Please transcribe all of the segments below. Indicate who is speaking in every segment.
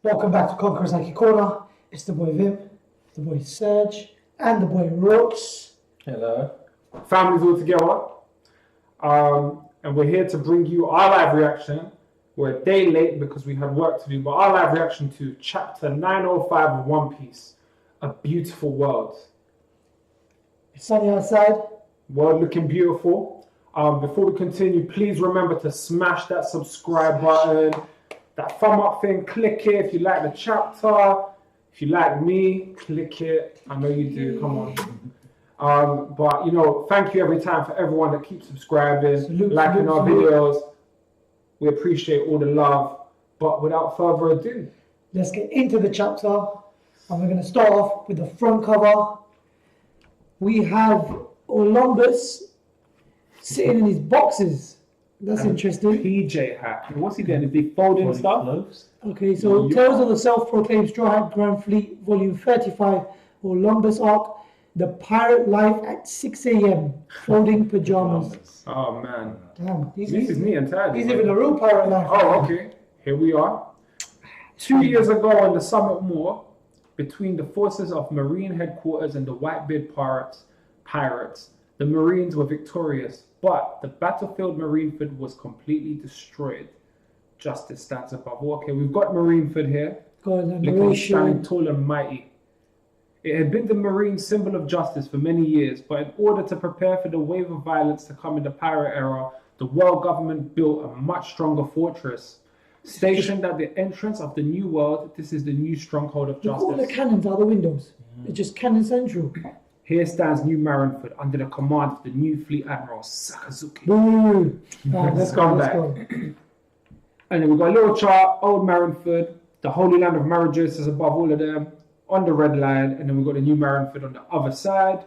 Speaker 1: Welcome back to Conquerors Haki Corner. It's the boy Vim, the boy Serge, and the boy Rox.
Speaker 2: Hello. Families all together. And we're here to bring you our live reaction. We're a day late because we had work to do, but our live reaction to chapter 905 of One Piece. A beautiful world.
Speaker 1: It's sunny outside.
Speaker 2: World looking beautiful. Before we continue, please remember to smash that subscribe button, that thumb up thing, click it if you like the chapter. If you like me, click it. I know you do, come on. But you know, thank you every time for everyone that keeps subscribing, liking our videos. We appreciate all the love. But without further ado,
Speaker 1: let's get into the chapter. And we're going to start off with the front cover. We have Columbus sitting in his boxes. That's interesting.
Speaker 2: PJ hat. What's he doing? Is he folding stuff?
Speaker 1: Clothes. Okay, so Tales of the Self-Proclaimed Straw Hat Grand Fleet, Volume 35, Columbus Arc, The Pirate Life at 6 a.m. Folding pajamas.
Speaker 2: Oh man.
Speaker 1: Damn,
Speaker 2: this is neat and tidy.
Speaker 1: He's living a real pirate life.
Speaker 2: Oh, okay. Here we are. 2 years ago on the Summit Moor, between the forces of Marine Headquarters and the Whitebeard pirates, the Marines were victorious, but the battlefield Marineford was completely destroyed. Justice stands above all. Okay, we've got Marineford here, looking standing tall and mighty. It had been the Marine symbol of justice for many years, but in order to prepare for the wave of violence to come in the pirate era, the world government built a much stronger fortress. Stationed at the entrance of the new world, this is the new stronghold of justice.
Speaker 1: Look at all the cannons out the windows. It's just cannon central.
Speaker 2: Here stands New Marineford under the command of the new Fleet Admiral Sakazuki.
Speaker 1: Boo! Let's go.
Speaker 2: And then we've got a little chart, Old Marineford, the Holy Land of Marriages is above all of them, on the red line, and then we've got the New Marineford on the other side.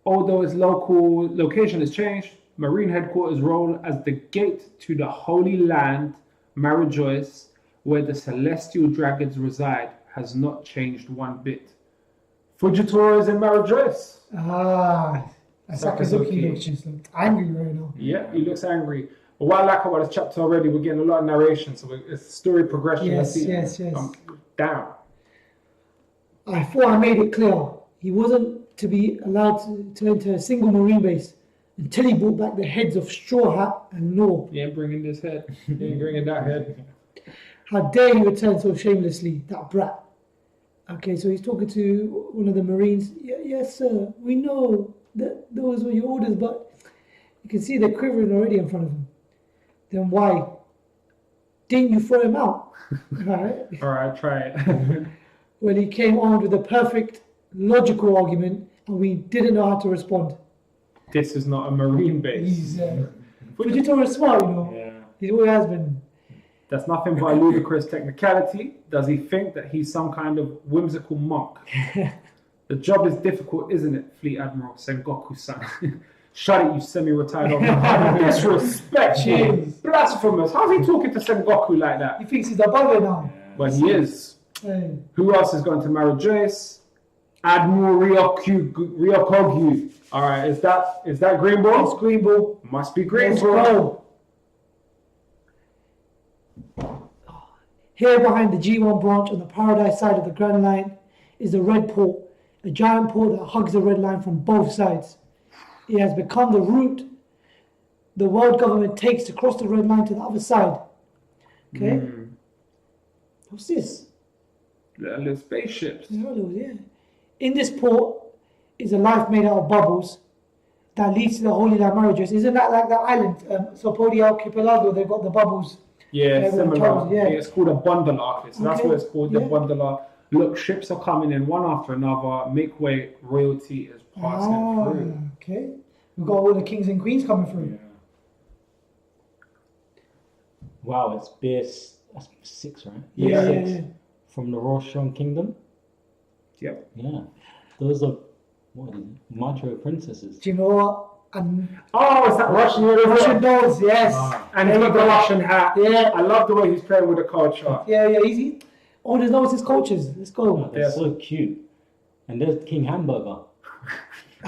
Speaker 2: Although its location has changed, Marine Headquarters role as the gate to the Holy Land, Marijois, where the Celestial Dragons reside, has not changed one bit. Fujitora is in Marijois.
Speaker 1: Sakazuki looks just angry right now.
Speaker 2: Yeah, he looks angry. But what I like about this chapter already, we're getting a lot of narration, so it's story progression.
Speaker 1: Yes.
Speaker 2: Down.
Speaker 1: I thought I made it clear. He wasn't to be allowed to enter a single Marine base until he brought back the heads of Straw Hat and Law.
Speaker 2: He ain't bringing this head. He ain't bringing that head.
Speaker 1: How dare he return so shamelessly, that brat. Okay, so he's talking to one of the Marines. Yes, sir, we know that those were your orders, but you can see they're quivering already in front of him. Then why didn't you throw him out? All right,
Speaker 2: try it.
Speaker 1: Well, he came armed with a perfect logical argument, and we didn't know how to respond.
Speaker 2: This is not a Marine base.
Speaker 1: Fujitora is smart, you know.
Speaker 2: Yeah.
Speaker 1: He always has been.
Speaker 2: That's nothing but a ludicrous technicality. Does he think that he's some kind of whimsical monk? The job is difficult, isn't it, Fleet Admiral Sengoku-san? Shut it, you semi-retired officer. Disrespect.
Speaker 1: Jeez.
Speaker 2: Blasphemous. How's he talking to Sengoku like that?
Speaker 1: He thinks he's above it now.
Speaker 2: But he is.
Speaker 1: Hey.
Speaker 2: Who else is going to Marijois? Admiral Ryokogyu. All right, is that Green Ball?
Speaker 1: It's Green Ball.
Speaker 2: Must be Green Ball.
Speaker 1: Here behind the G1 branch on the Paradise side of the Grand Line is the Red Port, a giant port that hugs the Red Line from both sides. It has become the route the world government takes to cross the Red Line to the other side. Okay? What's this?
Speaker 2: Little spaceships.
Speaker 1: Yeah. In this port is a life made out of bubbles that leads to the Holy Land Marriages. Isn't that like that island? Sopodi Archipelago, they've got the bubbles.
Speaker 2: Yeah, similar. Yeah, it's called a bundle so that's what it's called, the bundle. Look, ships are coming in one after another. Make way, royalty is passing through.
Speaker 1: Okay. We've got all the kings and queens coming through.
Speaker 3: Yeah. Wow, it's base, that's 6, right?
Speaker 1: Yeah.
Speaker 3: From the Roshan Kingdom?
Speaker 2: Yep.
Speaker 3: Yeah. Those are, what is it? Macho princesses.
Speaker 1: Do you know what?
Speaker 2: It's that Russian
Speaker 1: dolls, yes.
Speaker 2: And he's got the Russian hat.
Speaker 1: Yeah.
Speaker 2: I love the way he's playing with the culture.
Speaker 1: Yeah, easy. Oh, there's no, it's his cultures. Let's go.
Speaker 3: Oh, they're so cute. And there's King Hamburger.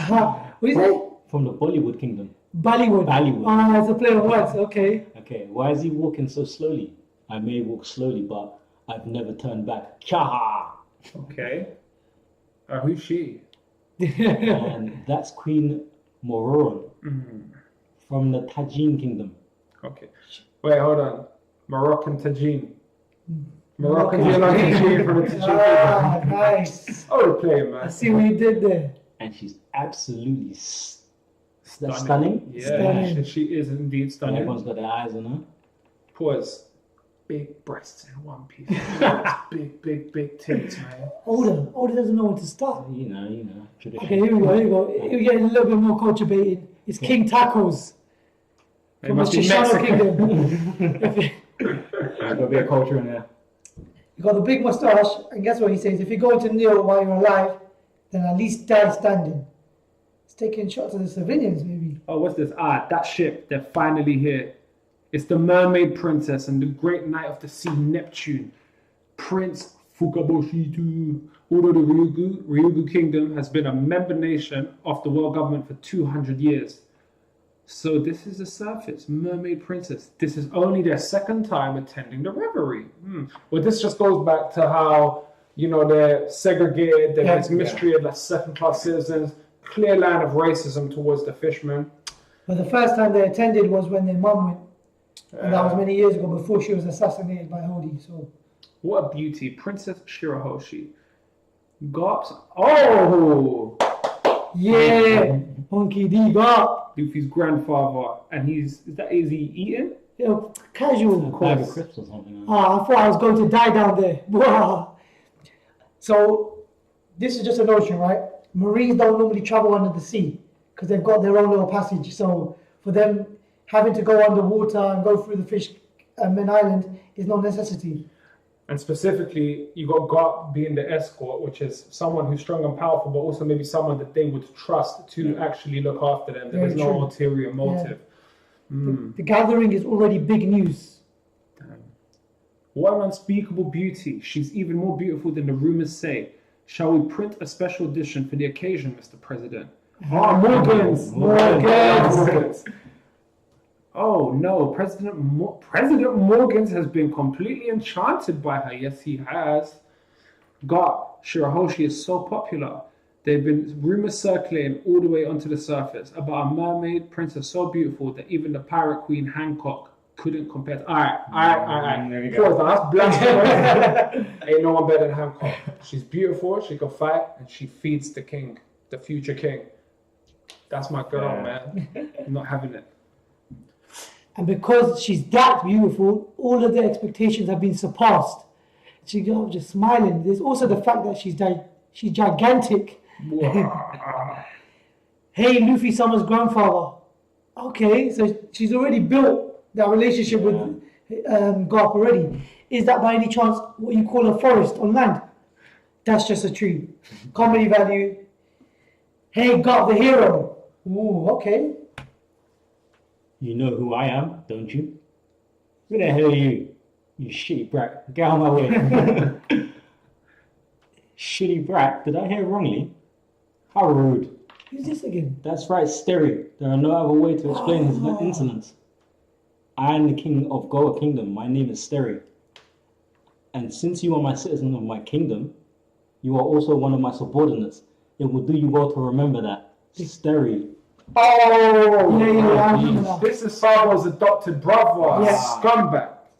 Speaker 1: What is it?
Speaker 3: From the Bollywood Kingdom.
Speaker 1: Bollywood.
Speaker 3: Bollywood.
Speaker 1: It's a play on words. Okay.
Speaker 3: Okay, why is he walking so slowly? I may walk slowly, but I've never turned back. Cha!
Speaker 2: Okay. Who's she?
Speaker 3: And that's Queen Mororan from the Tajin Kingdom.
Speaker 2: Okay. Wait, hold on. Moroccan Tajin. Moroccan Tajin from the Tajin
Speaker 1: Ah,
Speaker 2: Kingdom.
Speaker 1: nice.
Speaker 2: Oh, we're playing, man.
Speaker 1: I see what you did there.
Speaker 3: And she's absolutely
Speaker 2: Stunning.
Speaker 3: stunning.
Speaker 2: Yeah,
Speaker 1: Stunning.
Speaker 2: she is indeed
Speaker 3: And
Speaker 2: stunning.
Speaker 3: everyone's got their eyes on her.
Speaker 2: Pause. Big breasts in one piece. big tits, man.
Speaker 1: Older doesn't know when to start.
Speaker 3: You know, tradition.
Speaker 1: Okay, here we go. Here we get a little bit more culture baited. It's King Tacos
Speaker 2: It
Speaker 1: from the
Speaker 2: must be
Speaker 1: Chicano
Speaker 2: Mexican.
Speaker 1: Kingdom.
Speaker 3: There's got to be a culture in there.
Speaker 1: You got the big mustache, and guess what he says? If you go to kneel while you're alive, then at least die standing. It's taking shots at the civilians, maybe.
Speaker 2: Oh, what's this? That ship. They're finally here. It's the Mermaid Princess and the Great Knight of the Sea, Neptune. Prince Fukaboshitu. Although the Ryugu Kingdom has been a member nation of the world government for 200 years. So this is the surface, Mermaid Princess. This is only their second time attending the reverie. Well, this just goes back to how, they're segregated, there's mystery of like second-class citizens, clear line of racism towards the fishermen.
Speaker 1: But the first time they attended was when their mum went. And that was many years ago, before she was assassinated by Hody. So,
Speaker 2: what a beauty. Princess Shirahoshi. Gops. Oh!
Speaker 1: yeah, Honky D got.
Speaker 2: Luffy's grandfather. And is he eating?
Speaker 1: Casual.
Speaker 3: A bag of crisps or something.
Speaker 1: I thought I was going to die down there. Wow. So, this is just a notion, right? Marines don't normally travel under the sea because they've got their own little passage. So, for them having to go underwater and go through the Fishman Island is no necessity.
Speaker 2: And specifically, you got Garp being the escort, which is someone who's strong and powerful, but also maybe someone that they would trust to actually look after them. There's no ulterior motive.
Speaker 1: The gathering is already big news.
Speaker 2: Damn. What an unspeakable beauty. She's even more beautiful than the rumors say. Shall we print a special edition for the occasion, Mr. President? Morgans! Oh no, President Morgans has been completely enchanted by her. Yes, he has. God, Shirahoshi is so popular. There have been rumors circulating all the way onto the surface about a mermaid princess so beautiful that even the pirate queen Hancock couldn't compare to. Alright.
Speaker 3: There you go.
Speaker 2: That's blasphemous. Ain't no one better than Hancock. She's beautiful, she can fight, and she feeds the king, the future king. That's my girl, man. I'm not having it.
Speaker 1: And because she's that beautiful, all of the expectations have been surpassed. She's just smiling. There's also the fact that she's gigantic. Hey, Luffy Summer's grandfather. Okay, so she's already built that relationship with Garp already. Is that by any chance what you call a forest on land? That's just a tree. Comedy value. Hey, Garp the hero. Ooh, okay.
Speaker 3: You know who I am, don't you? Who the hell are you? You shitty brat. Get out of my way. Shitty brat? Did I hear wrongly? How rude.
Speaker 1: Who's this again?
Speaker 3: That's right, Sterry. There are no other way to explain his insolence. I am the king of Goa Kingdom. My name is Sterry. And since you are my citizen of my kingdom, you are also one of my subordinates. It will do you well to remember that. Sterry.
Speaker 2: Oh!
Speaker 1: Yeah, I remember that.
Speaker 2: This is SABO's adopted brother.
Speaker 1: Yeah.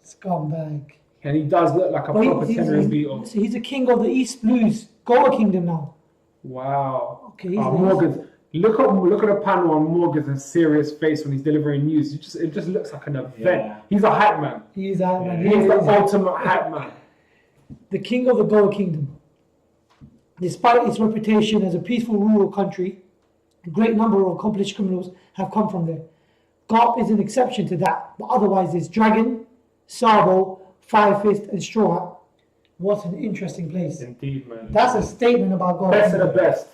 Speaker 2: Scumbag. And he does look like a proper Tenerife beetle.
Speaker 1: So he's the king of the East Blues Goa Kingdom now.
Speaker 2: Wow.
Speaker 1: Okay, he's
Speaker 2: Morgan. Look at the panel on Morgan's serious face when he's delivering news. It just looks like an event.
Speaker 3: Yeah.
Speaker 2: He's a hype man.
Speaker 1: He's that man.
Speaker 2: He's the ultimate hype man.
Speaker 1: The king of the Goa Kingdom. Despite its reputation as a peaceful rural country, a great number of accomplished criminals have come from there. Garp is an exception to that, but otherwise there's Dragon, SABO, Fire Fist, and Straw Hat. What an interesting place.
Speaker 2: Indeed, man.
Speaker 1: That's a statement about Goa.
Speaker 2: Best of the best.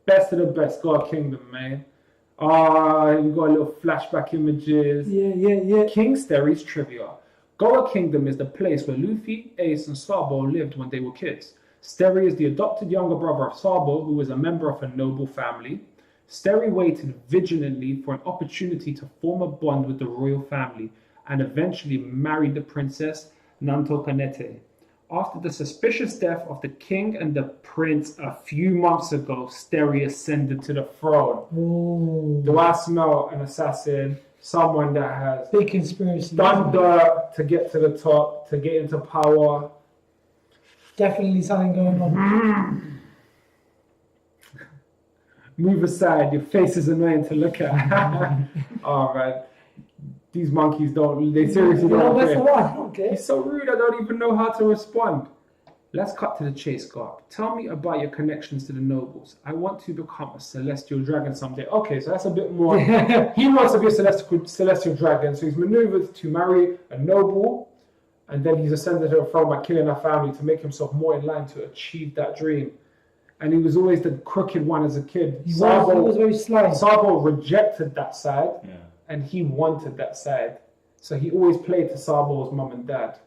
Speaker 2: Best of the best, God Kingdom, man. You got a little flashback images.
Speaker 1: Yeah.
Speaker 2: King Sterry's trivia. Goa Kingdom is the place where Luffy, Ace, and Sabo lived when they were kids. Sterry is the adopted younger brother of Sabo, who was a member of a noble family. Sterry waited vigilantly for an opportunity to form a bond with the royal family and eventually married the princess Nanto Kanete. After the suspicious death of the king and the prince a few months ago, Steri ascended to the throne.
Speaker 1: Oh,
Speaker 2: Do I smell an assassin? Someone that has
Speaker 1: big conspiracy.
Speaker 2: done dirt to get to the top, to get into power.
Speaker 1: Definitely something going on.
Speaker 2: Move aside, your face is annoying to look at. Oh man, these monkeys they seriously don't
Speaker 1: That's the
Speaker 2: care.
Speaker 1: one. Okay.
Speaker 2: He's so rude, I don't even know how to respond. Let's cut to the chase, Garb. Tell me about your connections to the nobles. I want to become a celestial dragon someday. Okay, so that's a bit more. He wants to be a celestial dragon, so he's maneuvered to marry a noble, and then he's ascended to the throne by killing a family to make himself more in line to achieve that dream. And he was always the crooked one as a kid.
Speaker 1: He was very sly.
Speaker 2: SABO rejected that side,
Speaker 3: Yeah.
Speaker 2: and he wanted that side. So he always played to SABO's mum and dad.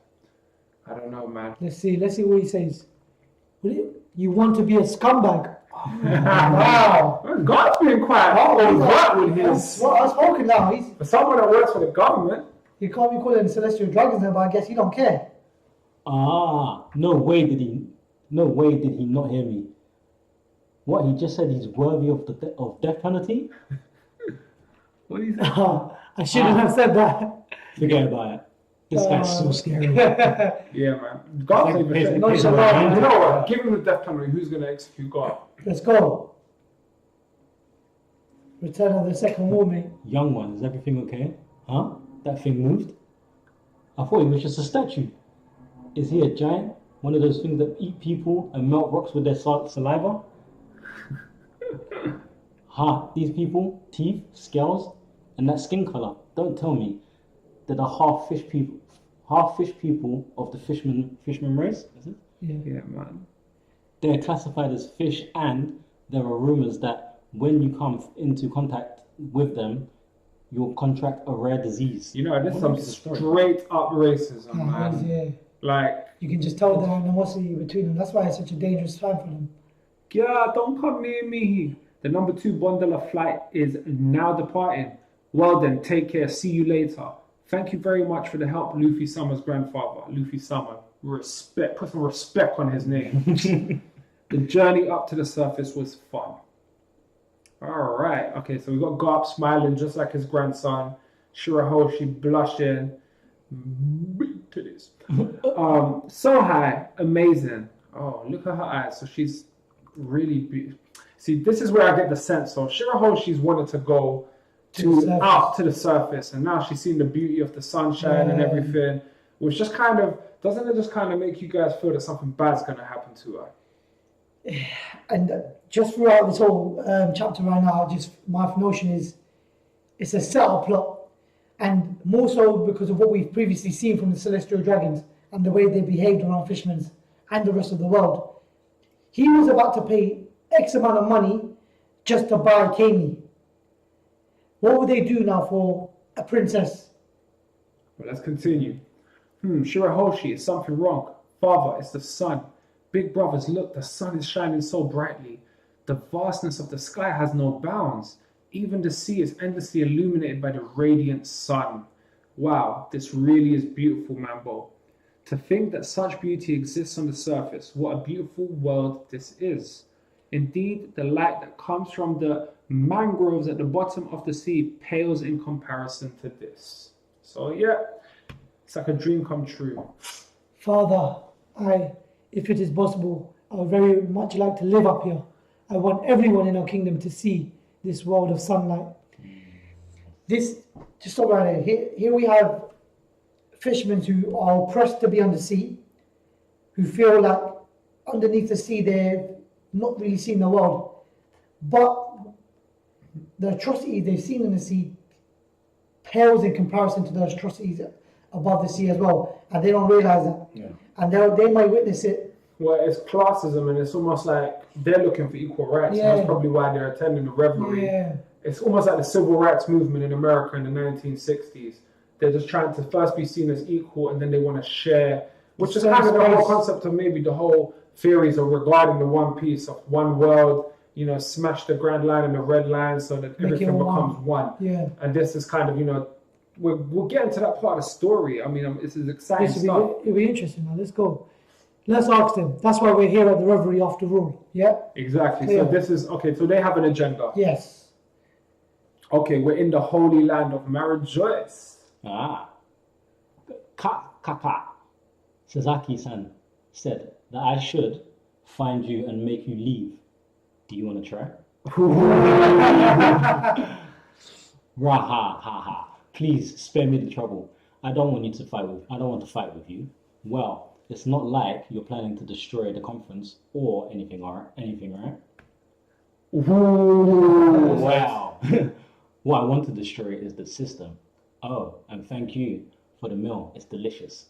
Speaker 2: I don't know, man.
Speaker 1: Let's see what he says. You want to be a scumbag? Wow.
Speaker 2: God's been quite overt with his.
Speaker 1: I'm smoking now.
Speaker 2: For someone that works for the government.
Speaker 1: You can't be calling celestial dragons now, but I guess you don't care.
Speaker 3: Ah, no way did he not hear me. What, he just said he's worthy of of death penalty?
Speaker 2: What do you think?
Speaker 1: I shouldn't have said that.
Speaker 3: Forget about it. This guy's so scary.
Speaker 2: Yeah, man. God's
Speaker 3: Like,
Speaker 2: even
Speaker 1: no,
Speaker 2: you
Speaker 1: so
Speaker 2: know what? Give him the death penalty. Who's going to execute God?
Speaker 1: Let's go. Return of the Second War, mate.
Speaker 3: Young one, is everything okay? Huh? That thing moved? I thought it was just a statue. Is he a giant? One of those things that eat people and melt rocks with their saliva? These people, teeth, scales, and that skin color. Don't tell me that are half fish people of the fishman race, is it?
Speaker 2: Yeah, man.
Speaker 3: They're classified as fish, and there are rumors that when you come into contact with them, you'll contract a rare disease.
Speaker 2: You know, this is some straight up racism, man.
Speaker 1: Yeah.
Speaker 2: Like,
Speaker 1: You can just tell the animosity between them. That's why it's such a dangerous time for them.
Speaker 2: yeah, don't come near me. The number 2 bundle of flight is now departing. Well then, take care. See you later. Thank you very much for the help, Luffy Summer's grandfather. Luffy Summer. Respect. Put some respect on his name. The journey up to the surface was fun. All right. Okay, so we got Garp smiling just like his grandson. Shirahoshi blushing. Big titties. So high. Amazing. Oh, look at her eyes. So she's really beautiful. See, this is where I get the sense. So Shirahoshi's wanted to go out to the surface, and now she's seen the beauty of the sunshine and everything, which just kind of doesn't make you guys feel that something bad's gonna happen to her?
Speaker 1: And just throughout this whole chapter right now, my notion is it's a setup plot, and more so because of what we've previously seen from the celestial dragons and the way they behaved around fishermen and the rest of the world. He was about to pay X amount of money just to buy Kami. What would they do now for a princess?
Speaker 2: Well, let's continue. Shirahoshi, is something wrong? Father, it's the sun. Big brothers, look, the sun is shining so brightly. The vastness of the sky has no bounds. Even the sea is endlessly illuminated by the radiant sun. Wow, this really is beautiful, Mambo. To think that such beauty exists on the surface, what a beautiful world this is. Indeed, the light that comes from the mangroves at the bottom of the sea pales in comparison to this. So yeah, it's like a dream come true.
Speaker 1: Father, if it is possible, I would very much like to live up here. I want everyone in our kingdom to see this world of sunlight. Just stop right there. Here we have fishermen who are oppressed to be on the sea, who feel like underneath the sea they're not really seeing the world. But the atrocities they've seen in the sea pales in comparison to the atrocities above the sea as well. And they don't realize that.
Speaker 3: Yeah.
Speaker 1: And they might witness it.
Speaker 2: Well, it's classism, and it's almost like they're looking for equal rights.
Speaker 1: Yeah.
Speaker 2: And that's probably why they're attending the reverie.
Speaker 1: Yeah.
Speaker 2: It's almost like the civil rights movement in America in the 1960s. They're just trying to first be seen as equal, and then they want to share, which is kind of the whole concept of maybe the whole theories of regarding the One Piece of one world, smash the Grand Line and the Red Line so that everything becomes one.
Speaker 1: Yeah.
Speaker 2: And this is kind of, we'll get into that part of the story. I mean, this is exciting stuff.
Speaker 1: It'll be interesting now. Let's go. Let's ask them. That's why we're here at the Reverie after all. Yeah?
Speaker 2: Exactly.
Speaker 1: Clear.
Speaker 2: So this is okay. So they have an agenda.
Speaker 1: Yes.
Speaker 2: Okay, we're in the holy land of Marijois.
Speaker 3: Kaka. Sasaki-san said that I should find you and make you leave. Do you want to try? Raha ha ha. Please spare me the trouble. I don't want to fight with you. Well, it's not like you're planning to destroy the conference or anything, right?
Speaker 2: Ooh.
Speaker 3: Wow. What I want to destroy is the system. Oh, and thank you for the meal. It's delicious.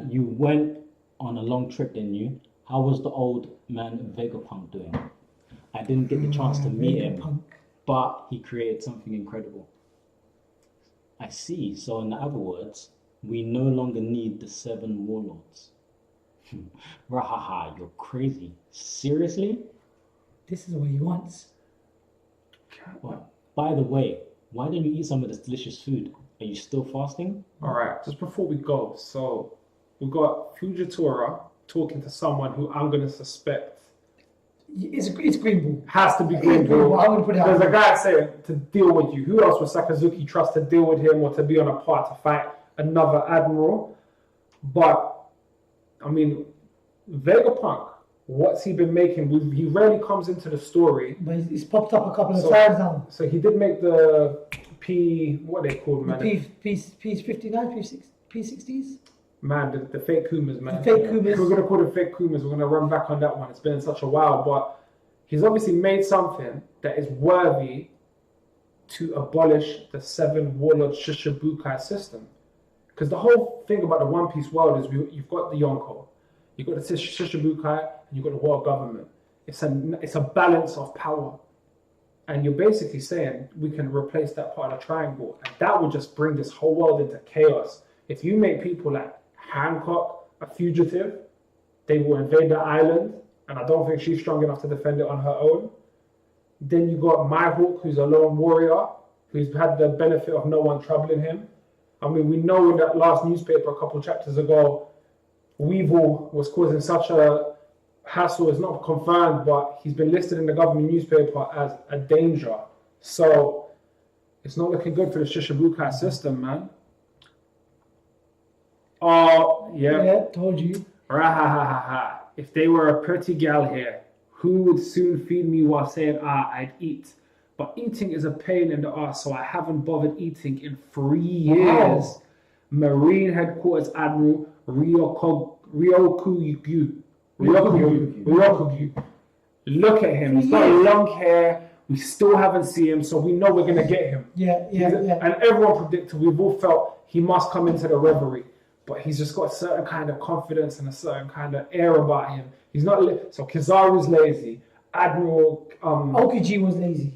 Speaker 3: You went on a long trip, didn't you? How was the old man Vegapunk doing? I didn't get the chance to meet him, but he created something incredible. I see. So in other words, we no longer need the 7 warlords. Rahaha, you're crazy. Seriously?
Speaker 1: This is what he wants.
Speaker 3: Well, by the way, why don't you eat some of this delicious food? Are you still fasting?
Speaker 2: All right, just before we go, so we've got Fujitora talking to someone who I'm going to suspect
Speaker 1: It's Green Bull.
Speaker 2: has to be
Speaker 1: It's
Speaker 2: Green
Speaker 1: Green Bull.
Speaker 2: Bull.
Speaker 1: I'm going to put it out.
Speaker 2: There's a guy saying to deal with you. Who else would Sakazuki trust to deal with him or to be on a part to fight another admiral? But, I mean, Vegapunk, what's he been making? He rarely comes into the story.
Speaker 1: But he's popped up a couple of times now.
Speaker 2: So he did make the what are they called, man?
Speaker 1: P59, P60s?
Speaker 2: Man, the fake Kumas, man.
Speaker 1: The fake Kumas.
Speaker 2: If we're going to call them fake Kumas, we're going to run back on that one. It's been such a while, but he's obviously made something that is worthy to abolish the 7 warlord Shishibukai system. Because the whole thing about the One Piece world is you've got the Yonko, you've got the Shishibukai, and you've got the world government. It's a balance of power. And you're basically saying we can replace that part of the triangle. And that would just bring this whole world into chaos. If you make people like Hancock a fugitive, they will invade the island. And I don't think she's strong enough to defend it on her own. Then you got Mihawk, who's a lone warrior, who's had the benefit of no one troubling him. I mean, we know in that last newspaper a couple chapters ago, Weevil was causing such a hassle. It's not confirmed, but he's been listed in the government newspaper as a danger. So it's not looking good for the Shishibukai system, man. Oh, yeah.
Speaker 1: Yeah, told you.
Speaker 2: Rahahaha. If they were a pretty gal here, who would soon feed me while saying, I'd eat. But eating is a pain in the ass, so I haven't bothered eating in 3 years.
Speaker 1: Wow.
Speaker 2: Marine Headquarters Admiral Ryokugyu. Look at him. He's got long hair. We still haven't seen him, so we know we're going to get him.
Speaker 1: Yeah.
Speaker 2: And everyone predicted, we've all felt he must come into the Reverie. But he's just got a certain kind of confidence and a certain kind of air about him. He's not... So Kizaru's lazy. Admiral...
Speaker 1: Okiji was lazy.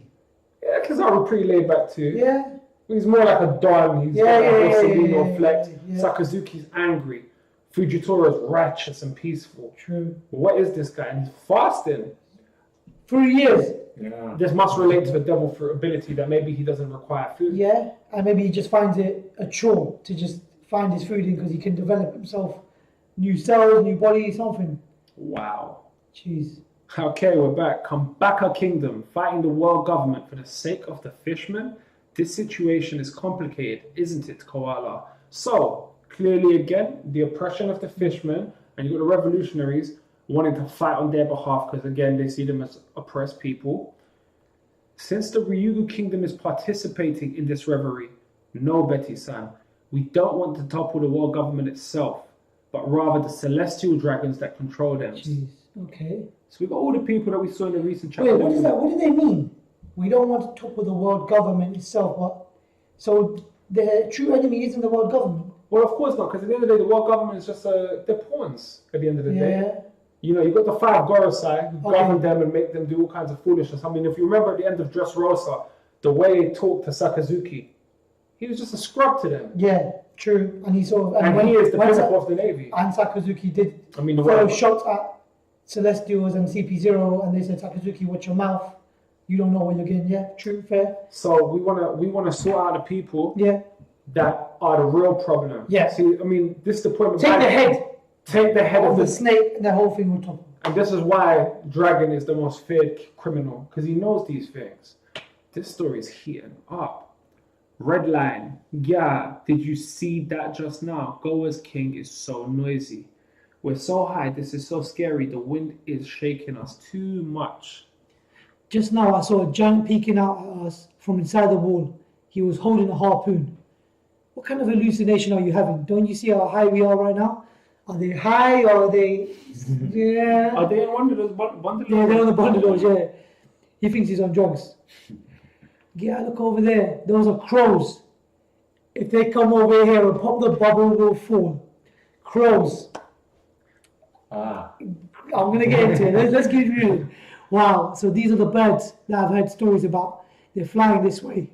Speaker 2: Yeah, Kizaru pretty laid back too.
Speaker 1: Yeah.
Speaker 2: He's more like a don. He's Flex. Sakazuki's angry. Fujitora's righteous and peaceful.
Speaker 1: True.
Speaker 2: What is this guy? And he's fasting.
Speaker 1: 3 years.
Speaker 3: Yeah.
Speaker 2: This must relate to the devil fruit ability that maybe he doesn't require food.
Speaker 1: Yeah, and maybe he just finds it a chore to just find his food in because he can develop himself new cells, new body, something.
Speaker 2: Wow.
Speaker 1: Jeez.
Speaker 2: Okay, we're back. Kambaka Kingdom, fighting the world government for the sake of the fishmen. This situation is complicated, isn't it, Koala? So, clearly again, the oppression of the fishmen, and you've got the revolutionaries wanting to fight on their behalf because, again, they see them as oppressed people. Since the Ryugu Kingdom is participating in this reverie, no, Betty-san, we don't want to topple the world government itself, but rather the celestial dragons that control them.
Speaker 1: Jeez. Okay.
Speaker 2: So we've got all the people that we saw in the recent chapter.
Speaker 1: Wait, what is that? What do they mean? We don't want to topple the world government itself, but so the true enemy isn't the world government.
Speaker 2: Well, of course not, because at the end of the day, the world government is just they're pawns at the end of the day.
Speaker 1: Yeah.
Speaker 2: You know, you've got the 5 Gorosei who govern them and make them do all kinds of foolishness. I mean, if you remember at the end of Dressrosa, the way he talked to Sakazuki, he was just a scrub to them.
Speaker 1: Yeah, true. And he sort of...
Speaker 2: And he is the pinnacle of the Navy.
Speaker 1: And Sakazuki did
Speaker 2: the
Speaker 1: throw
Speaker 2: way...
Speaker 1: shots at Celestials and CP0, and they said, Sakazuki, watch your mouth. You don't know what you're getting. Yeah, true, fair.
Speaker 2: So we wanna sort out the people
Speaker 1: that
Speaker 2: are the real problem.
Speaker 1: Yeah.
Speaker 2: See, I mean, this is the point.
Speaker 1: Take the head.
Speaker 2: take the head
Speaker 1: of
Speaker 2: of
Speaker 1: the
Speaker 2: the
Speaker 1: snake, and the whole thing will topple.
Speaker 2: And this is why Dragon is the most feared criminal, because he knows these things. This story is heating up. Red line, yeah, did you see that just now? Goa's king is so noisy. We're so high, this is so scary. The wind is shaking us too much.
Speaker 1: Just now I saw a giant peeking out at us from inside the wall. He was holding a harpoon. What kind of hallucination are you having? Don't you see how high we are right now? Are they high or are they... Yeah.
Speaker 2: Are they in one of those bundles?
Speaker 1: Yeah, they're on the bundles, yeah. He thinks he's on drugs. Yeah, look over there. Those are crows. If they come over here and pop the bubble, will fall. Crows.
Speaker 3: Ah.
Speaker 1: I'm going to get into it. Let's get real. Wow. So these are the birds that I've heard stories about. They're flying this way.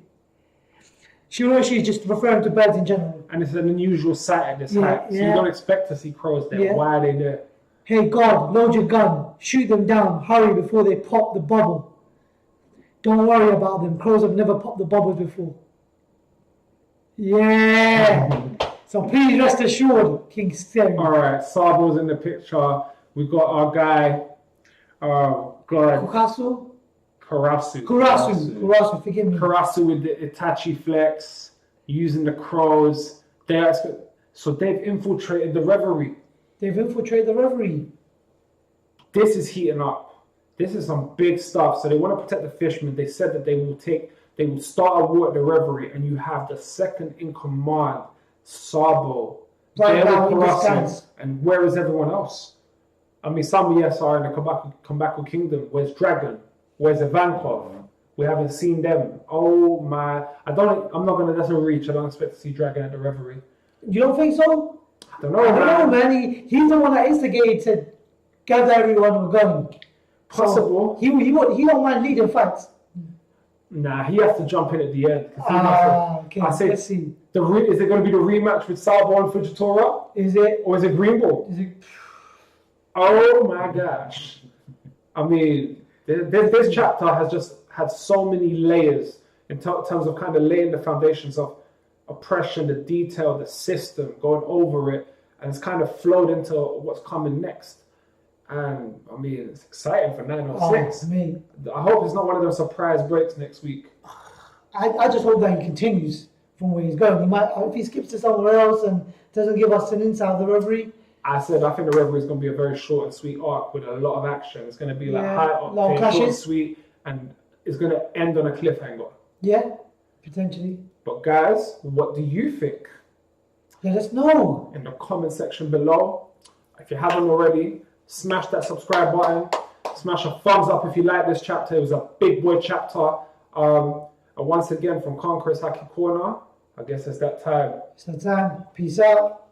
Speaker 1: Shiroshi is just referring to birds in general.
Speaker 2: And it's an unusual sight at this
Speaker 1: Yeah,
Speaker 2: height. So
Speaker 1: yeah.
Speaker 2: you don't expect to see crows there.
Speaker 1: Yeah.
Speaker 2: Why are they there?
Speaker 1: Hey, God, load your gun. Shoot them down. Hurry before they pop the bubble. Don't worry about them. Crows have never popped the bubbles before. Yeah. So please rest assured, King Sterling.
Speaker 2: Alright, SABO's in the picture. We got our guy, God,
Speaker 1: Kurasu?
Speaker 2: Karasu.
Speaker 1: Kurasu, forgive me.
Speaker 2: Karasu with the Itachi flex, using the crows. So they've infiltrated the reverie.
Speaker 1: They've infiltrated the reverie.
Speaker 2: This is heating up. This is some big stuff. So they want to protect the fishermen. They said that they will start a war at the reverie, and you have the second in command, SABO.
Speaker 1: Right
Speaker 2: there
Speaker 1: now
Speaker 2: with
Speaker 1: in
Speaker 2: Karasu.
Speaker 1: disguise.
Speaker 2: And where is everyone else? I mean, some yes are in the Kambaku Kingdom. Where's Dragon? Where's Ivankov? We haven't seen them. Oh my! I'm not gonna. That's a reach. I don't expect to see Dragon at the reverie.
Speaker 1: You don't think so?
Speaker 2: I don't know,
Speaker 1: I don't know,
Speaker 2: man.
Speaker 1: man. He's the one that instigated, said, gather everyone, we're going.
Speaker 2: Possible.
Speaker 1: So he don't mind leading fights.
Speaker 2: Nah, he has to jump in at the end. 'Cause he must have-
Speaker 1: Okay,
Speaker 2: I said,
Speaker 1: let's see.
Speaker 2: is it going to be the rematch with SABO and Fujitora?
Speaker 1: Is it?
Speaker 2: Or is it Green Ball?
Speaker 1: Is it?
Speaker 2: Oh my gosh. I mean, this chapter has just had so many layers in terms of kind of laying the foundations of oppression, the detail, the system, going over it, and it's kind of flowed into what's coming next. And I mean, it's exciting for 906.
Speaker 1: Me.
Speaker 2: I hope it's not one of those surprise breaks next week.
Speaker 1: I just hope that he continues from where he's going. He might, if he skips to somewhere else and doesn't give us an insight of the reverie.
Speaker 2: I think the reverie is going to be a very short and sweet arc with a lot of action. It's going to be like high
Speaker 1: long
Speaker 2: octane, short and
Speaker 1: clashes.
Speaker 2: sweet, and it's going to end on a cliffhanger.
Speaker 1: Yeah, potentially.
Speaker 2: But guys, what do you think?
Speaker 1: Let us know.
Speaker 2: In the comment section below. If you haven't already, smash that subscribe button. Smash a thumbs up if you like this chapter. It was a big boy chapter. And once again, from Conquerors Haki Corner, I guess it's that time.
Speaker 1: It's the time. Peace out.